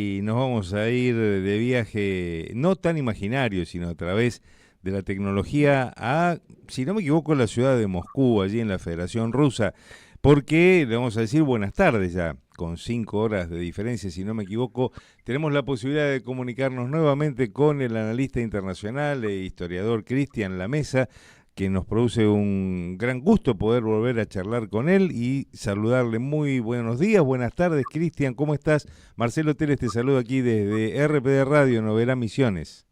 Y nos vamos a ir de viaje no tan imaginario, sino a través de la tecnología a, si no me equivoco, la ciudad de Moscú, allí en la Federación Rusa, porque le vamos a decir buenas tardes ya, con 5 horas de diferencia, si no me equivoco, tenemos la posibilidad de comunicarnos nuevamente con el analista internacional e historiador Cristian Lamesa, que nos produce un gran gusto poder volver a charlar con él y saludarle. Muy buenos días, buenas tardes, Cristian, ¿cómo estás? Marcelo Teles te saluda aquí desde RPD Radio, Noverá Misiones.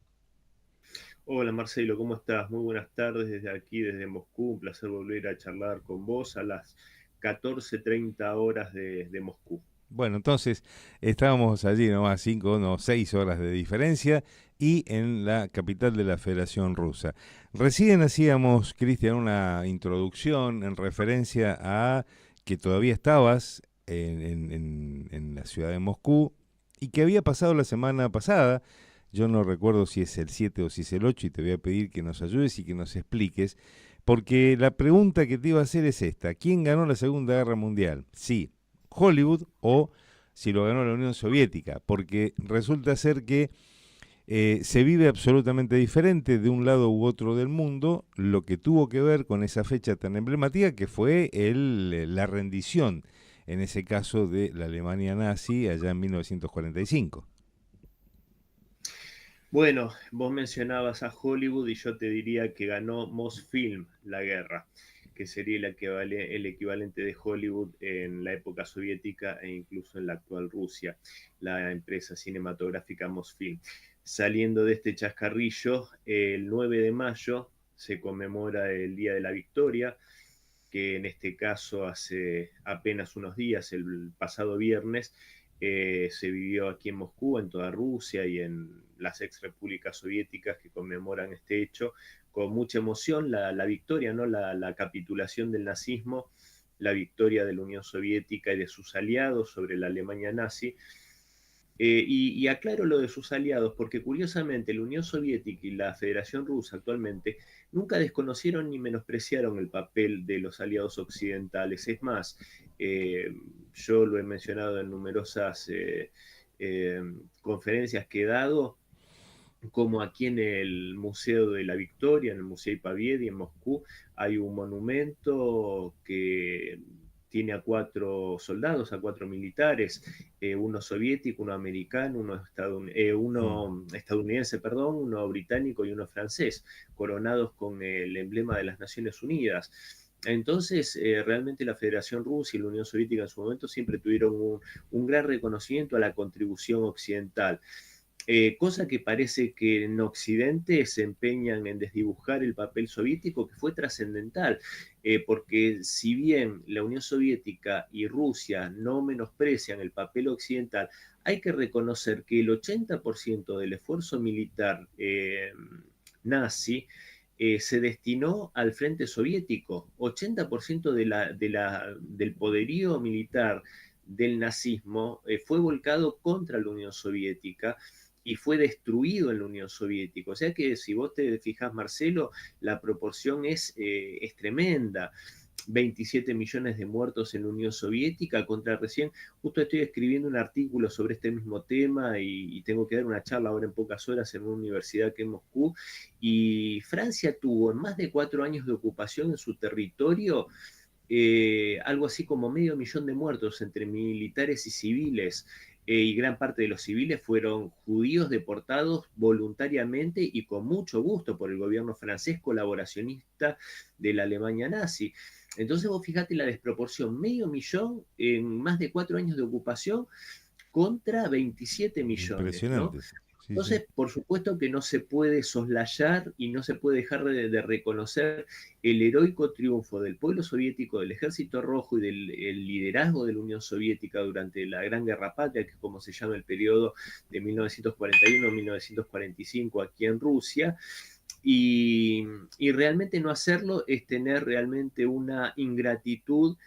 Hola Marcelo, ¿cómo estás? Muy buenas tardes desde aquí, desde Moscú. Un placer volver a charlar con vos a las 14:30 horas de Moscú. Bueno, entonces estábamos allí nomás 6 horas de diferencia y en la capital de la Federación Rusa. Recién hacíamos, Cristian, una introducción en referencia a que todavía estabas en la ciudad de Moscú y que había pasado la semana pasada. Yo no recuerdo si es el 7 o si es el 8 y te voy a pedir que nos ayudes y que nos expliques, porque la pregunta que te iba a hacer es esta: ¿quién ganó la Segunda Guerra Mundial? Sí, Hollywood o si lo ganó la Unión Soviética, porque resulta ser que se vive absolutamente diferente de un lado u otro del mundo, lo que tuvo que ver con esa fecha tan emblemática que fue la rendición, en ese caso, de la Alemania nazi allá en 1945. Bueno, vos mencionabas a Hollywood y yo te diría que ganó Mosfilm la guerra, que sería el equivalente de Hollywood en la época soviética e incluso en la actual Rusia, la empresa cinematográfica Mosfilm. Saliendo de este chascarrillo, el 9 de mayo se conmemora el Día de la Victoria, que en este caso hace apenas unos días, el pasado viernes, se vivió aquí en Moscú, en toda Rusia y en las ex repúblicas soviéticas que conmemoran este hecho con mucha emoción, la victoria, ¿no? La capitulación del nazismo, la victoria de la Unión Soviética y de sus aliados sobre la Alemania nazi. Y aclaro lo de sus aliados, porque curiosamente la Unión Soviética y la Federación Rusa actualmente nunca desconocieron ni menospreciaron el papel de los aliados occidentales. Es más, eh, yo lo he mencionado en numerosas eh, conferencias que he dado, como aquí en el Museo de la Victoria, en el Museo Paviedi en Moscú, hay un monumento que tiene a 4 soldados, a 4 militares, uno soviético, uno americano, Mm. uno estadounidense, perdón, uno británico y uno francés, coronados con el emblema de las Naciones Unidas. Entonces, realmente la Federación Rusa y la Unión Soviética en su momento siempre tuvieron un gran reconocimiento a la contribución occidental. Cosa que parece que en Occidente se empeñan en desdibujar el papel soviético, que fue trascendental, porque si bien la Unión Soviética y Rusia no menosprecian el papel occidental, hay que reconocer que el 80% del esfuerzo militar nazi se destinó al frente soviético. 80% del poderío militar del nazismo fue volcado contra la Unión Soviética y fue destruido en la Unión Soviética. O sea que si vos te fijas, Marcelo, la proporción es tremenda. 27 millones de muertos en la Unión Soviética contra recién, justo estoy escribiendo un artículo sobre este mismo tema y tengo que dar una charla ahora en pocas horas en una universidad que es Moscú, y Francia tuvo en más de 4 años de ocupación en su territorio algo así como medio millón de muertos entre militares y civiles, y gran parte de los civiles fueron judíos deportados voluntariamente y con mucho gusto por el gobierno francés colaboracionista de la Alemania nazi. Entonces vos fijate la desproporción, medio millón en más de 4 años de ocupación contra 27 millones, ¿no? Impresionante, sí, sí. Entonces, por supuesto que no se puede soslayar y no se puede dejar de reconocer el heroico triunfo del pueblo soviético, del Ejército Rojo y del el liderazgo de la Unión Soviética durante la Gran Guerra Patria, que es como se llama el periodo de 1941 a 1945 aquí en Rusia. Y realmente no hacerlo es tener realmente una ingratitud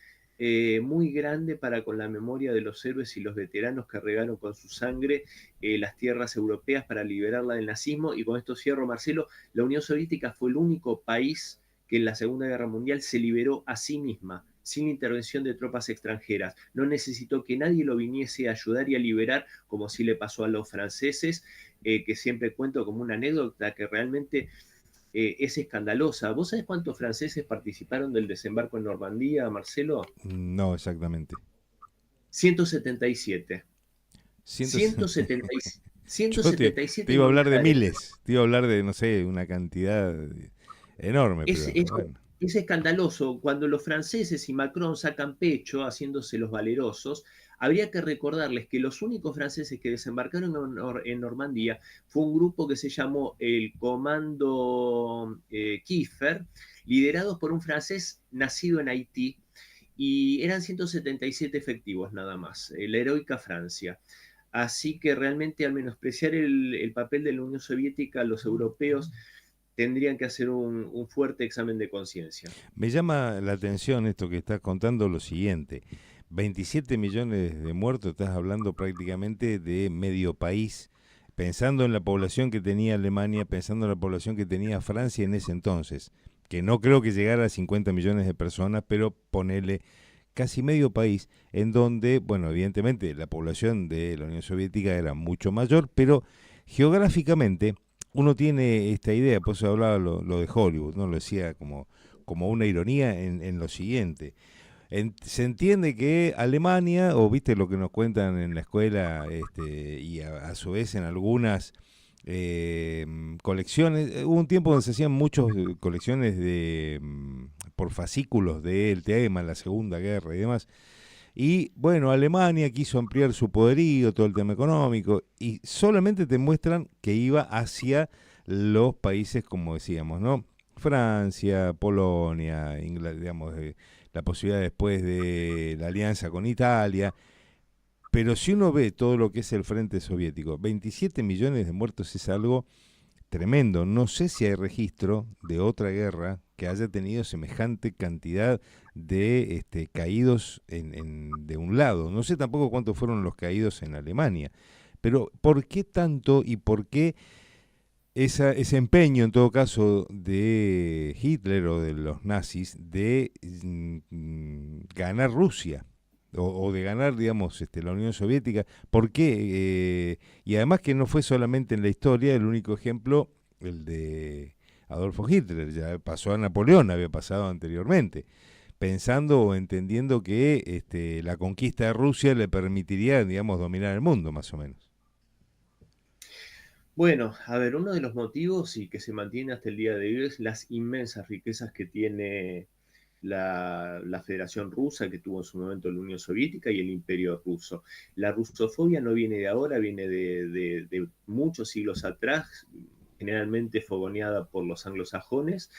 muy grande para con la memoria de los héroes y los veteranos que regaron con su sangre las tierras europeas para liberarla del nazismo. Y con esto cierro, Marcelo, la Unión Soviética fue el único país que en la Segunda Guerra Mundial se liberó a sí misma sin intervención de tropas extranjeras. No necesitó que nadie lo viniese a ayudar y a liberar, como sí le pasó a los franceses, que siempre cuento como una anécdota que realmente es escandalosa. ¿Vos sabés cuántos franceses participaron del desembarco en Normandía, Marcelo? No, exactamente. 177. 160. 177. Yo te 177 iba a hablar de militares. miles, te iba a hablar de, no sé, una cantidad enorme, Es, pero es, bueno. es escandaloso. Cuando los franceses y Macron sacan pecho haciéndose los valerosos, habría que recordarles que los únicos franceses que desembarcaron en Normandía fue un grupo que se llamó el Comando Kiefer, liderados por un francés nacido en Haití, y eran 177 efectivos nada más, la heroica Francia. Así que realmente al menospreciar el papel de la Unión Soviética, los europeos tendrían que hacer un fuerte examen de conciencia. Me llama la atención esto que estás contando, lo siguiente. 27 millones de muertos, estás hablando prácticamente de medio país, pensando en la población que tenía Alemania, pensando en la población que tenía Francia en ese entonces, que no creo que llegara a 50 millones de personas, pero ponele casi medio país, en donde, bueno, evidentemente la población de la Unión Soviética era mucho mayor, pero geográficamente uno tiene esta idea, por eso hablaba lo de Hollywood, ¿no? Lo decía como una ironía en lo siguiente. Se entiende que Alemania, o viste lo que nos cuentan en la escuela, y a su vez en algunas colecciones, hubo un tiempo donde se hacían muchas colecciones por fascículos del tema, la Segunda Guerra y demás. Y bueno, Alemania quiso ampliar su poderío, todo el tema económico, y solamente te muestran que iba hacia los países, como decíamos, ¿no? Francia, Polonia, digamos, la posibilidad después de la alianza con Italia. Pero si uno ve todo lo que es el frente soviético, 27 millones de muertos es algo tremendo. No sé si hay registro de otra guerra que haya tenido semejante cantidad de caídos de un lado. No sé tampoco cuántos fueron los caídos en Alemania. Pero ¿por qué tanto y por qué ese empeño, en todo caso, de Hitler o de los nazis de ganar Rusia? O de ganar, digamos, la Unión Soviética. ¿Por qué? Y además que no fue solamente en la historia, el único ejemplo, el de Adolfo Hitler, ya pasó a Napoleón, había pasado anteriormente, pensando o entendiendo que la conquista de Rusia le permitiría, digamos, dominar el mundo, más o menos. Bueno, a ver, uno de los motivos y que se mantiene hasta el día de hoy es las inmensas riquezas que tiene la Federación Rusa, que tuvo en su momento la Unión Soviética y el Imperio Ruso. La rusofobia no viene de ahora, viene de muchos siglos atrás, generalmente fogoneada por los anglosajones,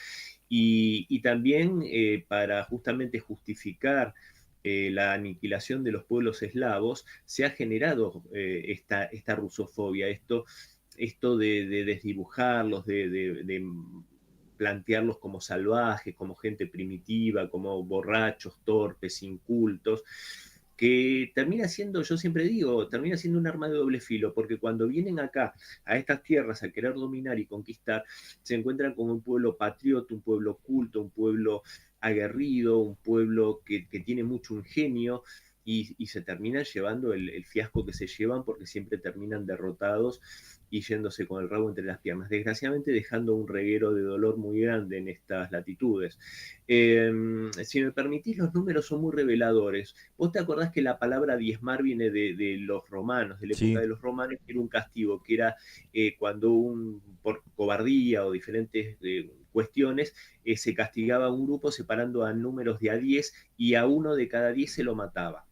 y también para justamente justificar la aniquilación de los pueblos eslavos, se ha generado esta rusofobia, esto de desdibujarlos, de plantearlos como salvajes, como gente primitiva, como borrachos, torpes, incultos, que termina siendo, yo siempre digo, termina siendo un arma de doble filo, porque cuando vienen acá, a estas tierras, a querer dominar y conquistar, se encuentran con un pueblo patriota, un pueblo culto, un pueblo aguerrido, un pueblo que tiene mucho ingenio, y se terminan llevando el fiasco que se llevan porque siempre terminan derrotados y yéndose con el rabo entre las piernas, desgraciadamente dejando un reguero de dolor muy grande en estas latitudes. Si me permitís, los números son muy reveladores. Vos te acordás que la palabra diezmar viene de los romanos, de la época Sí, de los romanos, que era un castigo, que era cuando por cobardía o diferentes cuestiones, se castigaba a un grupo separando a números de a 10 y a uno de cada 10 se lo mataba.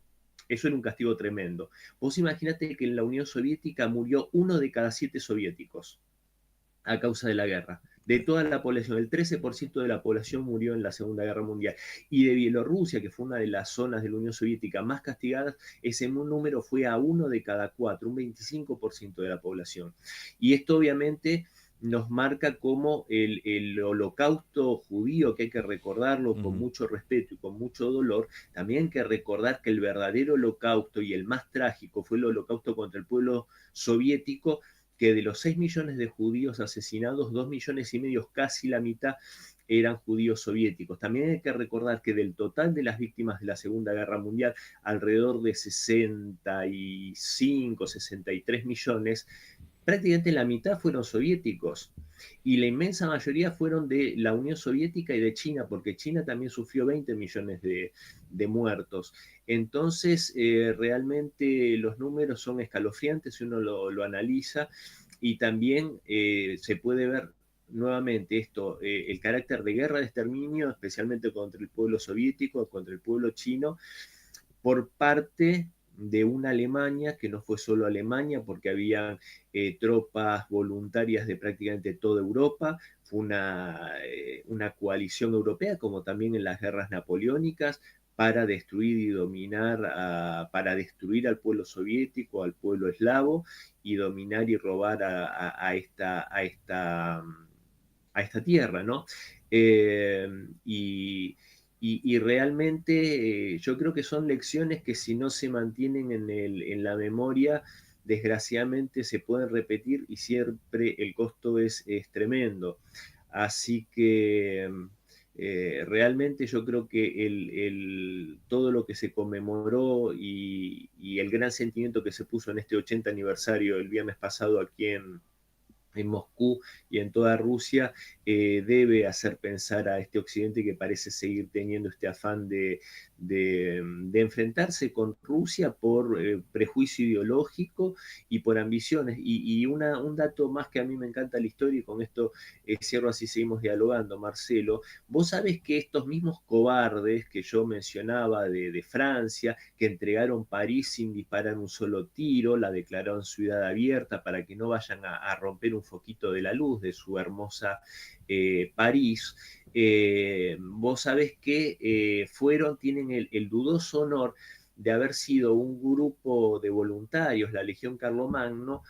Eso era un castigo tremendo. Vos imaginate que en la Unión Soviética murió uno de cada 7 soviéticos a causa de la guerra. De toda la población, el 13% de la población murió en la Segunda Guerra Mundial. Y de Bielorrusia, que fue una de las zonas de la Unión Soviética más castigadas, ese número fue a uno de cada 4, un 25% de la población. Y esto obviamente nos marca como el holocausto judío, que hay que recordarlo con ujú. mucho respeto y con mucho dolor. También hay que recordar que el verdadero holocausto y el más trágico fue el holocausto contra el pueblo soviético, que de los 6 millones de judíos asesinados, 2,5 millones, casi la mitad, eran judíos soviéticos. También hay que recordar que del total de las víctimas de la Segunda Guerra Mundial, alrededor de 65, 63 millones, prácticamente la mitad fueron soviéticos y la inmensa mayoría fueron de la Unión Soviética y de China, porque China también sufrió 20 millones de muertos. Entonces, realmente los números son escalofriantes si uno lo analiza y también se puede ver nuevamente esto, el carácter de guerra de exterminio, especialmente contra el pueblo soviético, contra el pueblo chino, por parte de una Alemania que no fue solo Alemania, porque había tropas voluntarias de prácticamente toda Europa, fue una coalición europea, como también en las guerras napoleónicas, para destruir y dominar, para destruir al pueblo soviético, al pueblo eslavo, y dominar y robar a esta tierra, ¿no? Eh, y, y realmente yo creo que son lecciones que si no se mantienen en la memoria, desgraciadamente se pueden repetir y siempre el costo es tremendo. Así que realmente yo creo que todo lo que se conmemoró y el gran sentimiento que se puso en este 80 aniversario el viernes pasado aquí en Moscú y en toda Rusia, debe hacer pensar a este occidente que parece seguir teniendo este afán de enfrentarse con Rusia por prejuicio ideológico y por ambiciones. Y un dato más que a mí me encanta la historia, y con esto cierro así seguimos dialogando, Marcelo, vos sabés que estos mismos cobardes que yo mencionaba de Francia, que entregaron París sin disparar un solo tiro, la declararon ciudad abierta para que no vayan a romper un foquito de la luz de su hermosa París, vos sabés que tienen el dudoso honor de haber sido un grupo de voluntarios, la Legión Carlomagno,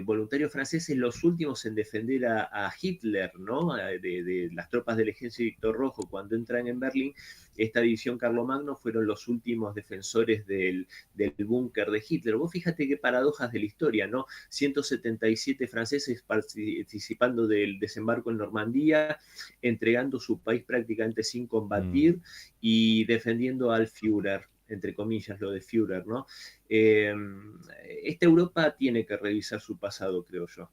voluntarios franceses, los últimos en defender a Hitler, ¿no? De las tropas del Ejército Rojo cuando entran en Berlín. Esta división Carlomagno fueron los últimos defensores del búnker de Hitler. Vos fíjate qué paradojas de la historia, ¿no? 177 franceses participando del desembarco en Normandía, entregando su país prácticamente sin combatir y defendiendo al Führer, entre comillas, lo de Führer, ¿no? Esta Europa tiene que revisar su pasado, creo yo.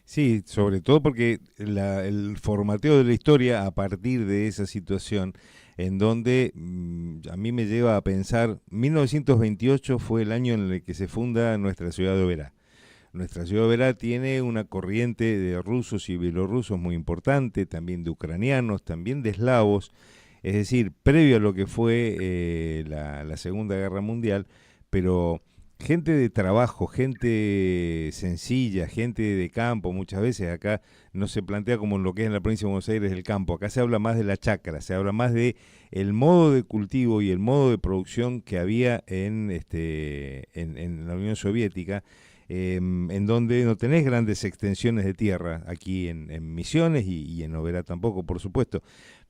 Sí, sobre todo porque el formateo de la historia a partir de esa situación, en donde a mí me lleva a pensar, 1928 fue el año en el que se funda nuestra ciudad de Oberá. Nuestra ciudad de Oberá tiene una corriente de rusos y bielorrusos muy importante, también de ucranianos, también de eslavos, es decir, previo a lo que fue la Segunda Guerra Mundial, pero gente de trabajo, gente sencilla, gente de campo, muchas veces acá no se plantea como en lo que es en la provincia de Buenos Aires el campo, acá se habla más de la chacra, se habla más de el modo de cultivo y el modo de producción que había en la Unión Soviética, en donde no tenés grandes extensiones de tierra, aquí en Misiones y en Oberá tampoco, por supuesto,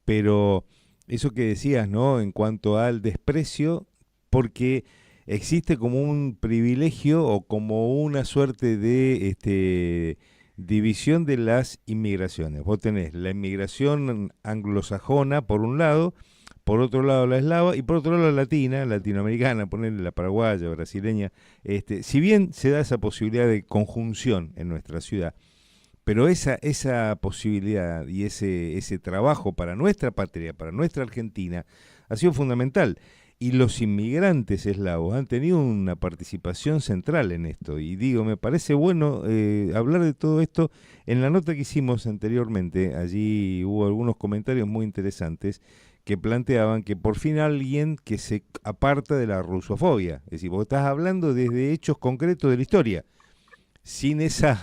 pero eso que decías, ¿no? En cuanto al desprecio, porque existe como un privilegio o como una suerte de división de las inmigraciones. Vos tenés la inmigración anglosajona por un lado, por otro lado la eslava y por otro lado la latina, latinoamericana, ponerle la paraguaya, brasileña. Si bien se da esa posibilidad de conjunción en nuestra ciudad, pero esa posibilidad y ese trabajo para nuestra patria, para nuestra Argentina, ha sido fundamental. Y los inmigrantes eslavos han tenido una participación central en esto. Y digo, me parece bueno hablar de todo esto. En la nota que hicimos anteriormente, allí hubo algunos comentarios muy interesantes que planteaban que por fin alguien que se aparta de la rusofobia. Es decir, vos estás hablando desde hechos concretos de la historia sin esa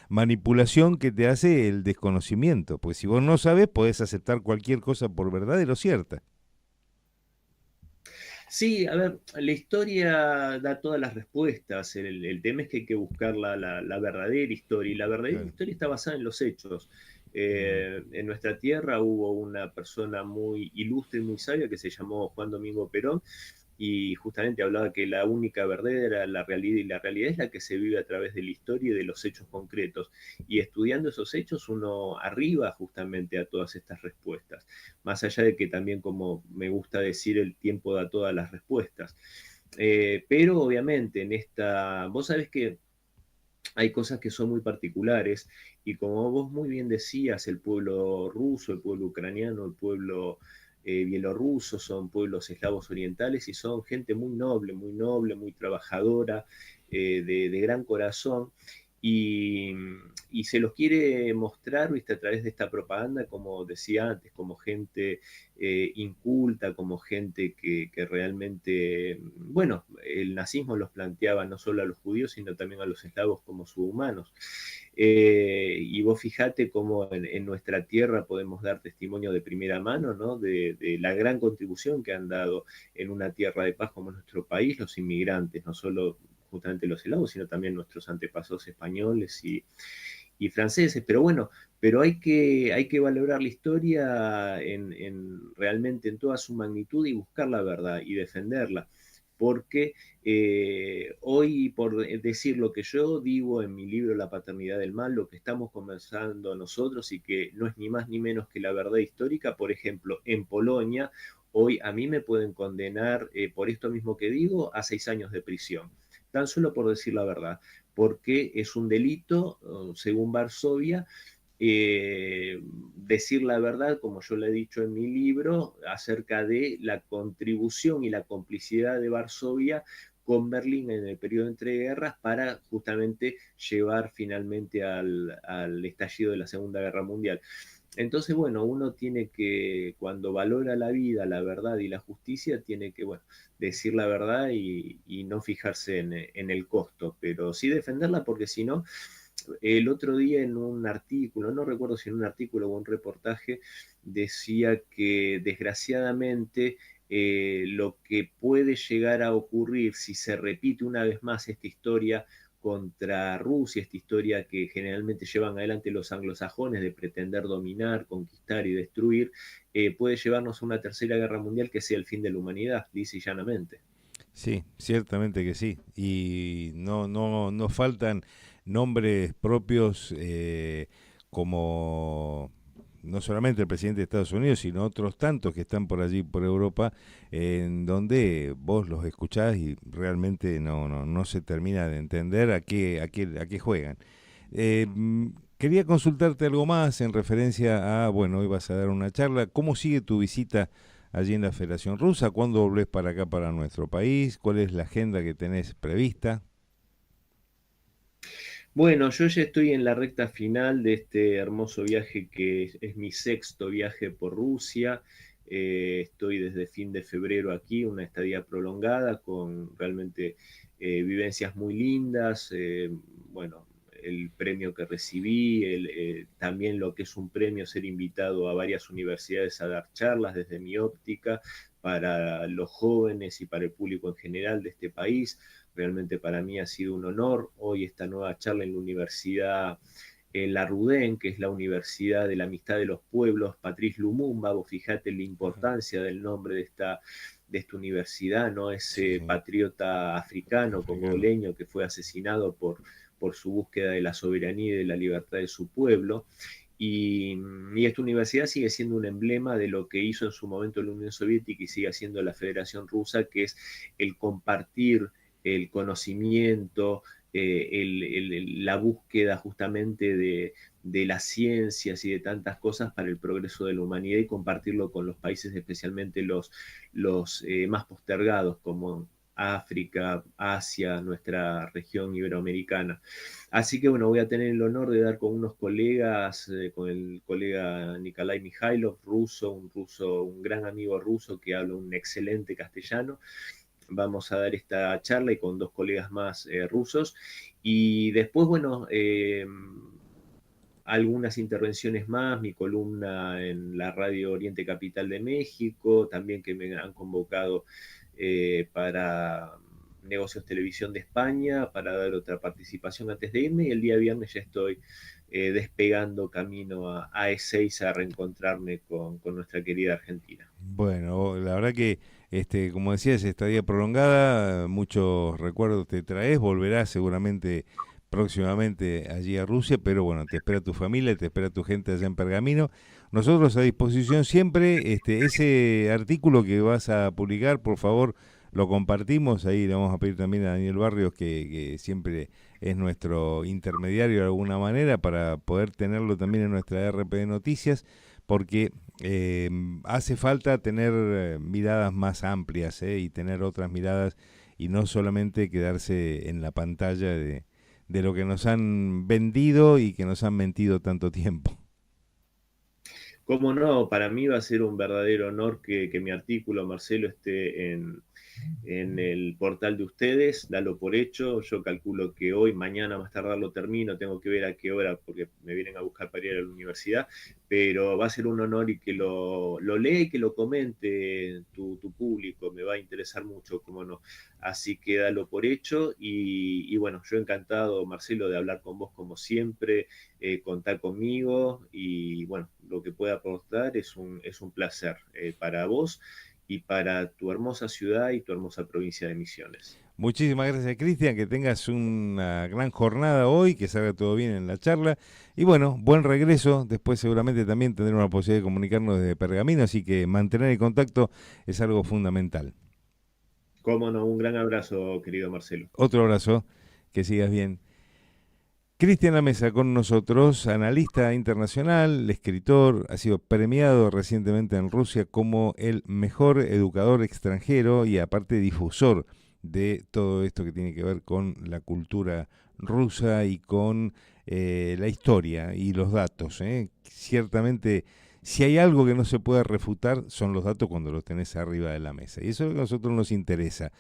manipulación que te hace el desconocimiento. Pues si vos no sabes, podés aceptar cualquier cosa por verdadero o cierta. Sí, a ver, la historia da todas las respuestas. El tema es que hay que buscar la verdadera historia. Y la verdadera Claro. historia está basada en los hechos. Mm. En nuestra tierra hubo una persona muy ilustre y muy sabia que se llamó Juan Domingo Perón, y justamente hablaba que la única verdad era la realidad, y la realidad es la que se vive a través de la historia y de los hechos concretos. Y estudiando esos hechos uno arriba justamente a todas estas respuestas, más allá de que también, como me gusta decir, el tiempo da todas las respuestas. Pero obviamente en esta, vos sabés que hay cosas que son muy particulares y como vos muy bien decías, el pueblo ruso, el pueblo ucraniano, el pueblo bielorruso son pueblos eslavos orientales y son gente muy noble, muy trabajadora, de gran corazón y, y, se los quiere mostrar, ¿viste? A través de esta propaganda, como decía antes, como gente inculta, como gente que realmente, bueno, el nazismo los planteaba no solo a los judíos, sino también a los eslavos como subhumanos. Y vos fijate cómo en nuestra tierra podemos dar testimonio de primera mano, ¿no? De la gran contribución que han dado en una tierra de paz como nuestro país los inmigrantes, no solo justamente los eslavos, sino también nuestros antepasados españoles y franceses. Pero bueno, pero hay que valorar la historia realmente en toda su magnitud y buscar la verdad y defenderla. Porque hoy, por decir lo que yo digo en mi libro La paternidad del mal, lo que estamos conversando nosotros y que no es ni más ni menos que la verdad histórica, por ejemplo, en Polonia, hoy a mí me pueden condenar por esto mismo que digo a 6 años de prisión, tan solo por decir la verdad, porque es un delito, según Varsovia, decir la verdad, como yo le he dicho en mi libro, acerca de la contribución y la complicidad de Varsovia con Berlín en el periodo entre guerras para justamente llevar finalmente al estallido de la Segunda Guerra Mundial. Entonces, bueno, uno tiene que, cuando valora la vida, la verdad y la justicia, tiene que, bueno, decir la verdad y no fijarse en el costo, pero sí defenderla porque si no, el otro día en un artículo, no recuerdo si en un artículo o un reportaje, decía que desgraciadamente lo que puede llegar a ocurrir si se repite una vez más esta historia contra Rusia, esta historia que generalmente llevan adelante los anglosajones de pretender dominar, conquistar y destruir, puede llevarnos a una tercera guerra mundial que sea el fin de la humanidad, lisa y llanamente. Sí, ciertamente que sí. Y no faltan nombres propios como no solamente el presidente de Estados Unidos, sino otros tantos que están por allí, por Europa, en donde vos los escuchás y realmente no se termina de entender a qué juegan. Quería consultarte algo más en referencia a, bueno, hoy vas a dar una charla. ¿Cómo sigue tu visita allí en la Federación Rusa? ¿Cuándo volvés para acá, para nuestro país? ¿Cuál es la agenda que tenés prevista? Bueno, yo ya estoy en la recta final de este hermoso viaje que es mi sexto viaje por Rusia. Estoy desde fin de febrero aquí, una estadía prolongada con realmente vivencias muy lindas. Bueno, el premio que recibí, también lo que es un premio ser invitado a varias universidades a dar charlas desde mi óptica para los jóvenes y para el público en general de este país. Realmente para mí ha sido un honor hoy esta nueva charla en la Universidad La Ruden, que es la Universidad de la Amistad de los Pueblos, Patrice Lumumba. Vos fijate la Ajá. importancia del nombre de esta universidad, ¿no? Ese Sí, patriota africano, africano. congoleño, que fue asesinado por su búsqueda de la soberanía y de la libertad de su pueblo. Y esta universidad sigue siendo un emblema de lo que hizo en su momento la Unión Soviética y sigue haciendo la Federación Rusa, que es el compartir el conocimiento, la búsqueda justamente de las ciencias y de tantas cosas para el progreso de la humanidad y compartirlo con los países, especialmente los más postergados como África, Asia, nuestra región iberoamericana. Así que bueno, voy a tener el honor de dar con unos colegas, con el colega Nikolai Mikhailov, ruso, un gran amigo ruso que habla un excelente castellano. Vamos a dar esta charla y con dos colegas más rusos. Y después, bueno, algunas intervenciones más, mi columna en la Radio Oriente Capital de México, también que me han convocado para Negocios Televisión de España, para dar otra participación antes de irme, y el día viernes ya estoy despegando camino a Ezeiza a reencontrarme con nuestra querida Argentina. Bueno, la verdad que Como decías, estadía prolongada, muchos recuerdos te traes, volverás seguramente próximamente allí a Rusia, pero bueno, te espera tu familia, te espera tu gente allá en Pergamino. Nosotros a disposición siempre, ese artículo que vas a publicar, por favor, lo compartimos, ahí le vamos a pedir también a Daniel Barrios, que siempre es nuestro intermediario de alguna manera, para poder tenerlo también en nuestra RP Noticias, porque hace falta tener miradas más amplias, y tener otras miradas y no solamente quedarse en la pantalla de lo que nos han vendido y que nos han mentido tanto tiempo. Cómo no, para mí va a ser un verdadero honor que mi artículo, Marcelo, esté en el portal de ustedes, dalo por hecho, yo calculo que hoy, mañana más tardar lo termino, tengo que ver a qué hora porque me vienen a buscar para ir a la universidad, pero va a ser un honor y que lo lea y que lo comente tu público, me va a interesar mucho, cómo no. Así que dalo por hecho y bueno, yo encantado, Marcelo, de hablar con vos como siempre, contar conmigo y bueno, lo que pueda aportar es un placer para vos y para tu hermosa ciudad y tu hermosa provincia de Misiones. Muchísimas gracias, Cristian, que tengas una gran jornada hoy, que salga todo bien en la charla. Y bueno, buen regreso. Después seguramente también tendremos la posibilidad de comunicarnos desde Pergamino, así que mantener el contacto es algo fundamental. Cómo no, un gran abrazo, querido Marcelo. Otro abrazo, que sigas bien. Cristian La Mesa con nosotros, analista internacional, escritor, ha sido premiado recientemente en Rusia como el mejor educador extranjero y aparte difusor de todo esto que tiene que ver con la cultura rusa y con la historia y los datos. Ciertamente, si hay algo que no se puede refutar, son los datos cuando los tenés arriba de la mesa. Y eso es lo que a nosotros nos interesa,